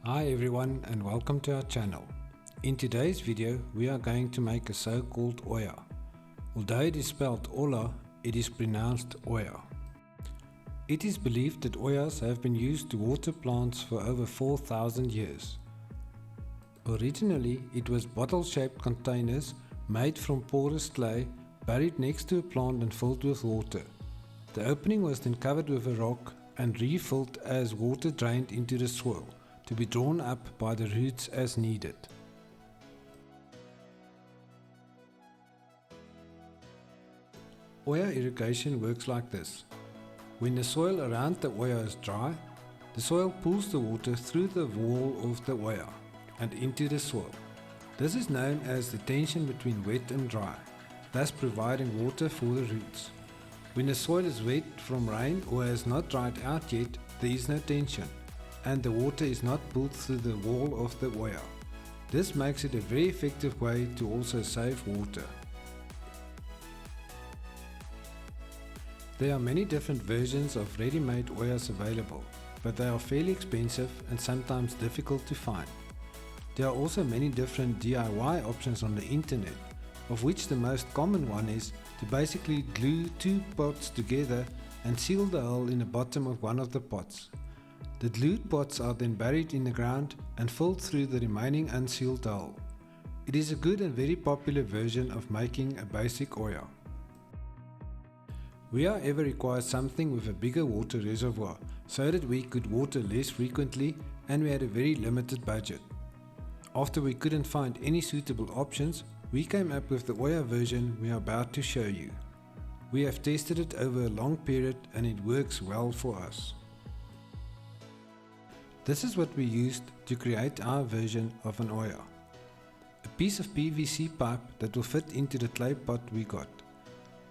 Hi everyone and welcome to our channel. In today's video we are going to make a so-called Olla. Although it is spelled Olla, it is pronounced Olla. It is believed that Ollas have been used to water plants for over 4,000 years. Originally it was bottle-shaped containers made from porous clay buried next to a plant and filled with water. The opening was then covered with a rock and refilled as water drained into the soil, to be drawn up by the roots as needed. Olla irrigation works like this. When the soil around the Olla is dry, the soil pulls the water through the wall of the Olla and into the soil. This is known as the tension between wet and dry, thus providing water for the roots. When the soil is wet from rain or has not dried out yet, there is no tension, and the water is not pulled through the wall of the Olla. This makes it a very effective way to also save water. There are many different versions of ready-made Ollas available, but they are fairly expensive and sometimes difficult to find. There are also many different DIY options on the internet, of which the most common one is to basically glue two pots together and seal the hole in the bottom of one of the pots. The glued pots are then buried in the ground and filled through the remaining unsealed hole. It is a good and very popular version of making a basic Olla. We however required something with a bigger water reservoir so that we could water less frequently, and we had a very limited budget. After we couldn't find any suitable options, we came up with the Olla version we are about to show you. We have tested it over a long period and it works well for us. This is what we used to create our version of an Olla. A piece of PVC pipe that will fit into the clay pot we got.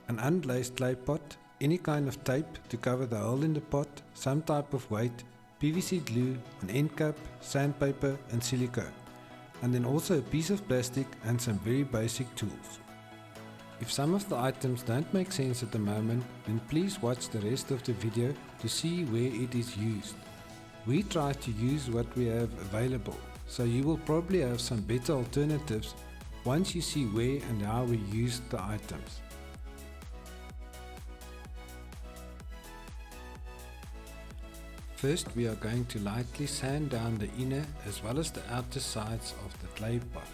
An unglazed clay pot, any kind of tape to cover the hole in the pot, some type of weight, PVC glue, an end cap, sandpaper and silicone. And then also a piece of plastic and some very basic tools. If some of the items don't make sense at the moment, then please watch the rest of the video to see where it is used. We try to use what we have available, so you will probably have some better alternatives once you see where and how we used the items. First we are going to lightly sand down the inner as well as the outer sides of the clay pot.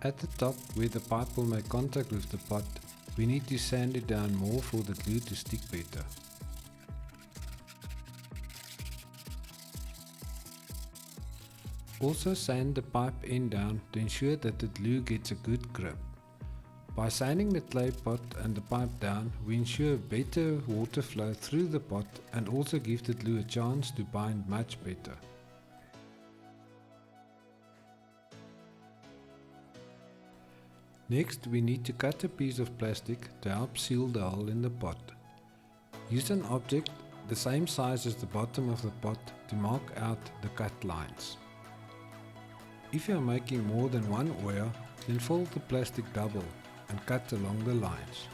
At the top, where the pipe will make contact with the pot, we need to sand it down more for the glue to stick better. Also sand the pipe end down to ensure that the glue gets a good grip. By sanding the clay pot and the pipe down, we ensure better water flow through the pot and also give the glue a chance to bind much better. Next, we need to cut a piece of plastic to help seal the hole in the pot. Use an object the same size as the bottom of the pot to mark out the cut lines. If you are making more than one Olla, then fold the plastic double and cut along the lines.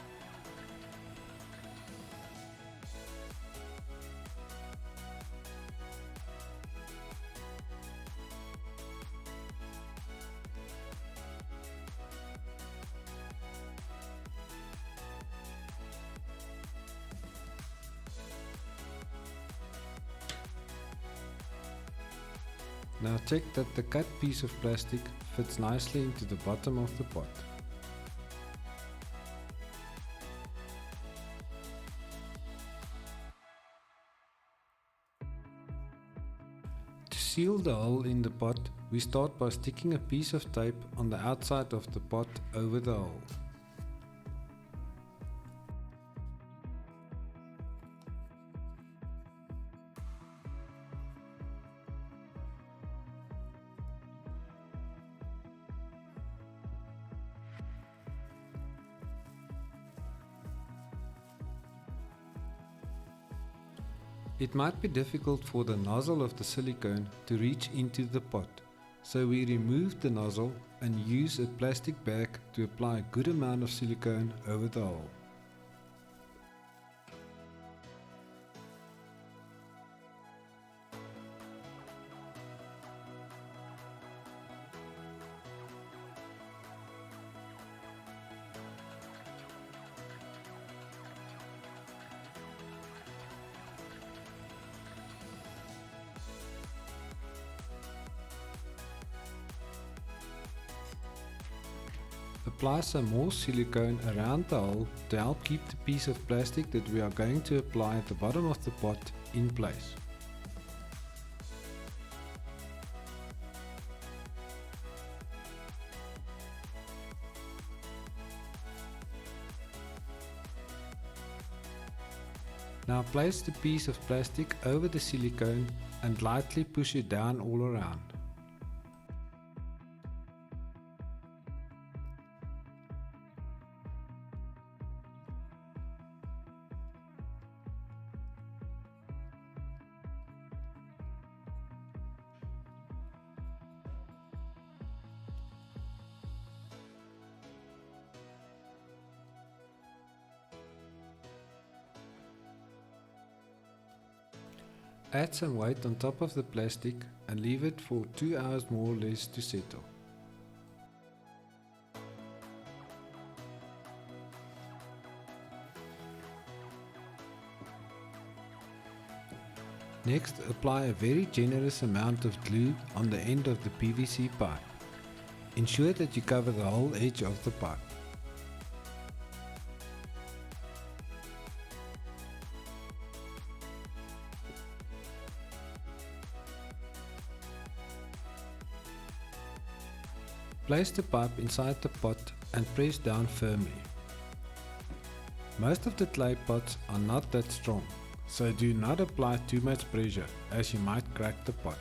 Now check that the cut piece of plastic fits nicely into the bottom of the pot. To seal the hole in the pot, we start by sticking a piece of tape on the outside of the pot over the hole. It might be difficult for the nozzle of the silicone to reach into the pot, so we remove the nozzle and use a plastic bag to apply a good amount of silicone over the hole. Apply some more silicone around the hole to help keep the piece of plastic that we are going to apply at the bottom of the pot in place. Now place the piece of plastic over the silicone and lightly push it down all around. Add some weight on top of the plastic and leave it for 2 hours more or less to settle. Next, apply a very generous amount of glue on the end of the PVC pipe. Ensure that you cover the whole edge of the pipe. Place the pipe inside the pot and press down firmly. Most of the clay pots are not that strong, so do not apply too much pressure as you might crack the pot.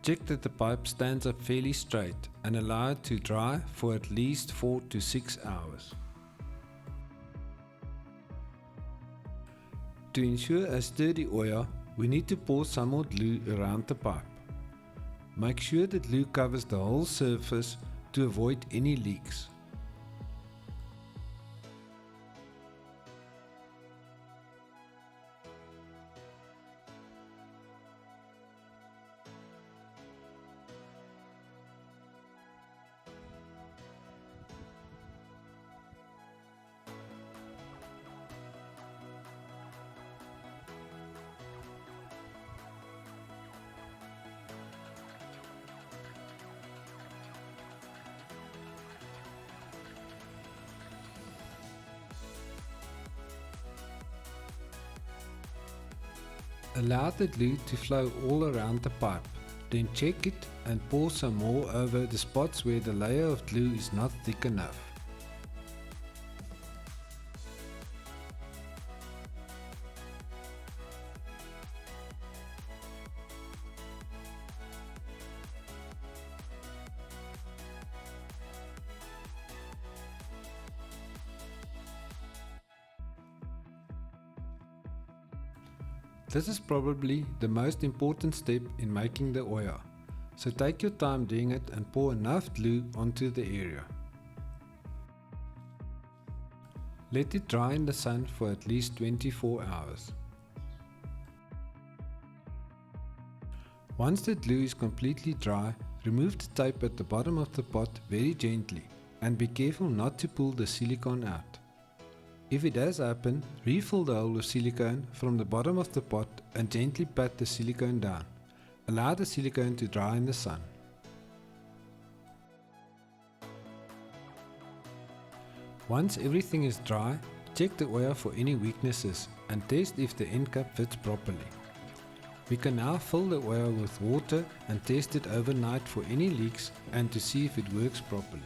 Check that the pipe stands up fairly straight and allow it to dry for at least 4 to 6 hours. To ensure a sturdy Olla, we need to pour some more glue around the pipe. Make sure the glue covers the whole surface to avoid any leaks. Allow the glue to flow all around the pipe, then check it and pour some more over the spots where the layer of glue is not thick enough. This is probably the most important step in making the Olla, so take your time doing it and pour enough glue onto the area. Let it dry in the sun for at least 24 hours. Once the glue is completely dry, remove the tape at the bottom of the pot very gently and be careful not to pull the silicone out. If it does happen, refill the hole with silicone from the bottom of the pot and gently pat the silicone down. Allow the silicone to dry in the sun. Once everything is dry, check the Olla for any weaknesses and test if the end cap fits properly. We can now fill the Olla with water and test it overnight for any leaks and to see if it works properly.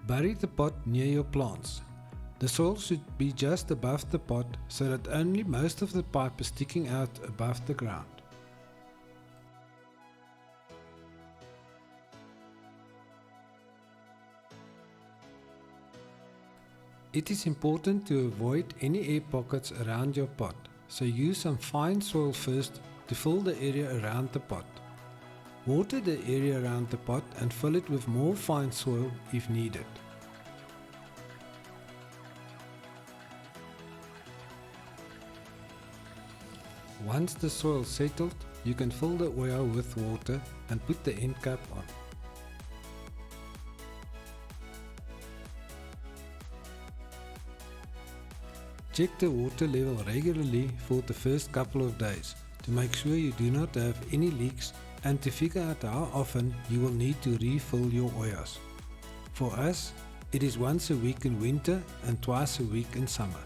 Bury the pot near your plants. The soil should be just above the pot so that only most of the pipe is sticking out above the ground. It is important to avoid any air pockets around your pot, so use some fine soil first to fill the area around the pot. Water the area around the pot and fill it with more fine soil if needed. Once the soil settled, you can fill the Olla with water and put the end cap on. Check the water level regularly for the first couple of days to make sure you do not have any leaks and to figure out how often you will need to refill your Ollas. For us, it is once a week in winter and twice a week in summer.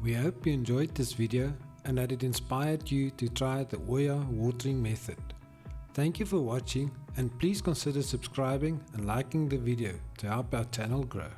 We hope you enjoyed this video and that it inspired you to try the Olla watering method. Thank you for watching and please consider subscribing and liking the video to help our channel grow.